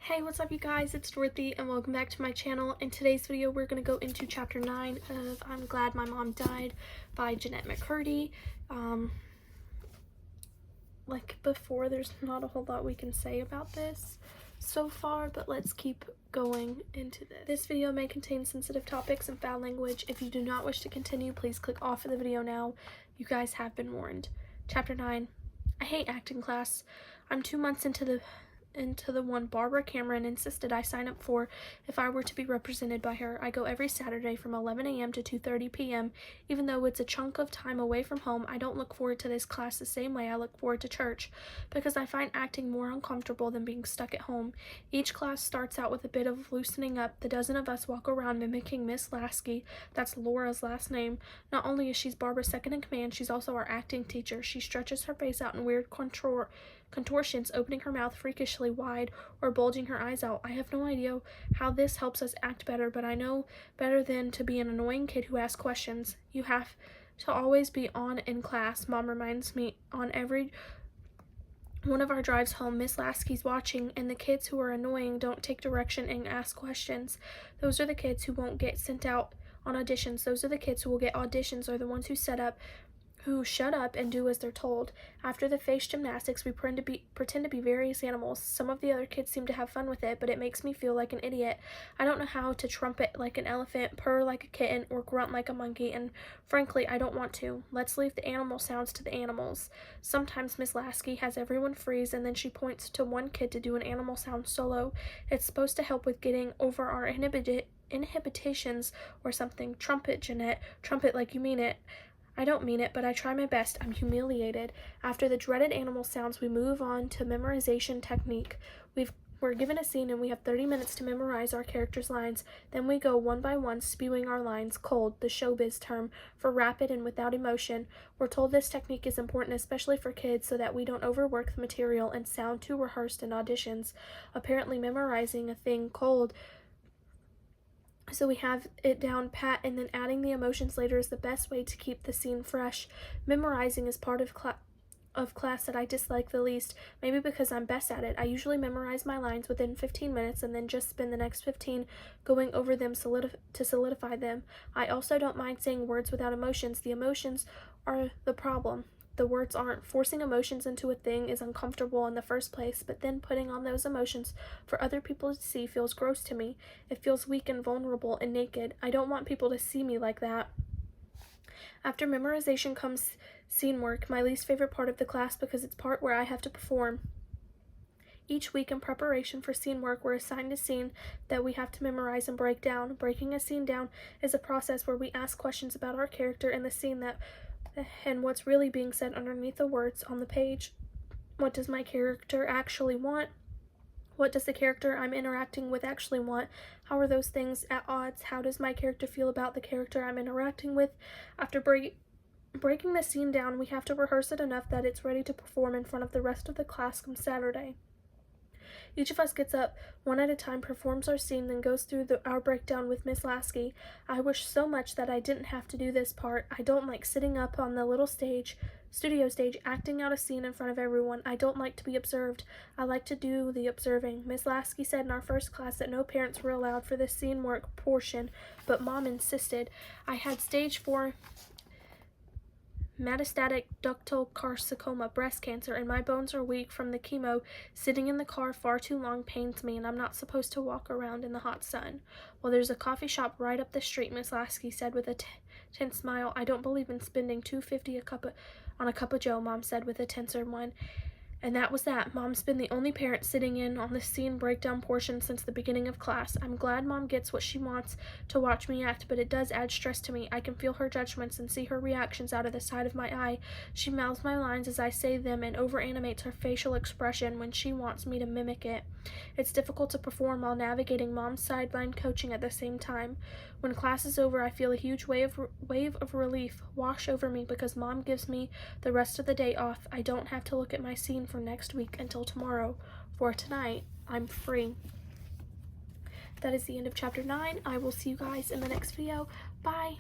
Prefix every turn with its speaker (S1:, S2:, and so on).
S1: Hey, what's up you guys? It's Dorothy and welcome back to my channel. In today's video, we're going to go into chapter 9 of I'm Glad My Mom Died by Jeanette McCurdy. Like before, there's not a whole lot we can say about this so far, but let's keep going into this. This video may contain sensitive topics and foul language. If you do not wish to continue, please click off of the video now. You guys have been warned. Chapter 9. I hate acting class. I'm 2 months into the one Barbara Cameron insisted I sign up for if I were to be represented by her. I go every Saturday from 11 a.m. to 2:30 p.m. Even though it's a chunk of time away from home, I don't look forward to this class the same way I look forward to church, because I find acting more uncomfortable than being stuck at home. Each class starts out with a bit of loosening up. The dozen of us walk around mimicking Miss Lasky. That's Laura's last name. Not only is she Barbara's second in command, she's also our acting teacher. She stretches her face out in weird contortions, opening her mouth freakishly wide or bulging her eyes out. I have no idea how this helps us act better, but I know better than to be an annoying kid who asks questions. You have to always be on in class, Mom reminds me on every one of our drives home. Miss Lasky's watching, and the kids who are annoying don't take direction and ask questions. Those are the kids who won't get sent out on auditions. Those are the kids who will get auditions, are the ones who shut up and do as they're told. After the face gymnastics, we pretend to be various animals. Some of the other kids seem to have fun with it, but it makes me feel like an idiot. I don't know how to trumpet like an elephant, purr like a kitten, or grunt like a monkey, and frankly, I don't want to. Let's leave the animal sounds to the animals. Sometimes Miss Lasky has everyone freeze, and then she points to one kid to do an animal sound solo. It's supposed to help with getting over our inhibitions or something. Trumpet, Jeanette. Trumpet like you mean it. I don't mean it, but I try my best. I'm humiliated. After the dreaded animal sounds, we move on to memorization technique. We're given a scene and we have 30 minutes to memorize our characters' lines. Then we go one by one spewing our lines, cold, the showbiz term for rapid and without emotion. We're told this technique is important, especially for kids, so that we don't overwork the material and sound too rehearsed in auditions. Apparently memorizing a thing cold so we have it down pat, and then adding the emotions later is the best way to keep the scene fresh. Memorizing is part of class that I dislike the least, maybe because I'm best at it. I usually memorize my lines within 15 minutes and then just spend the next 15 going over them to solidify them. I also don't mind saying words without emotions. The emotions are the problem. The words aren't. Forcing emotions into a thing is uncomfortable in the first place, but then putting on those emotions for other people to see feels gross to me. It feels weak and vulnerable and naked. I don't want people to see me like that. After memorization comes scene work, my least favorite part of the class, because it's part where I have to perform. Each week in preparation for scene work, we're assigned a scene that we have to memorize and break down. Breaking a scene down is a process where we ask questions about our character and the scene and what's really being said underneath the words on the page. What does my character actually want? What does the character I'm interacting with actually want? How are those things at odds? How does my character feel about the character I'm interacting with? After breaking the scene down, we have to rehearse it enough that it's ready to perform in front of the rest of the class come Saturday. Each of us gets up one at a time, performs our scene, then goes through our breakdown with Miss Lasky. I wish so much that I didn't have to do this part. I don't like sitting up on the little studio stage, acting out a scene in front of everyone. I don't like to be observed. I like to do the observing. Miss Lasky said in our first class that no parents were allowed for this scene work portion, but Mom insisted. I had stage 4 metastatic ductal carcinoma, breast cancer, and my bones are weak from the chemo. Sitting in the car far too long pains me, and I'm not supposed to walk around in the hot sun. Well, there's a coffee shop right up the street, Miss Lasky said with a tense smile. I don't believe in spending $2.50 on a cup of joe, Mom said with a tenser one. And that was that. Mom's been the only parent sitting in on the scene breakdown portion since the beginning of class. I'm glad Mom gets what she wants to watch me act, but it does add stress to me. I can feel her judgments and see her reactions out of the side of my eye. She mouths my lines as I say them and over-animates her facial expression when she wants me to mimic it. It's difficult to perform while navigating Mom's sideline coaching at the same time. When class is over, I feel a huge wave of relief wash over me because Mom gives me the rest of the day off. I don't have to look at my scene for next week until tomorrow. For tonight, I'm free. That is the end of chapter 9. I will see you guys in the next video. Bye!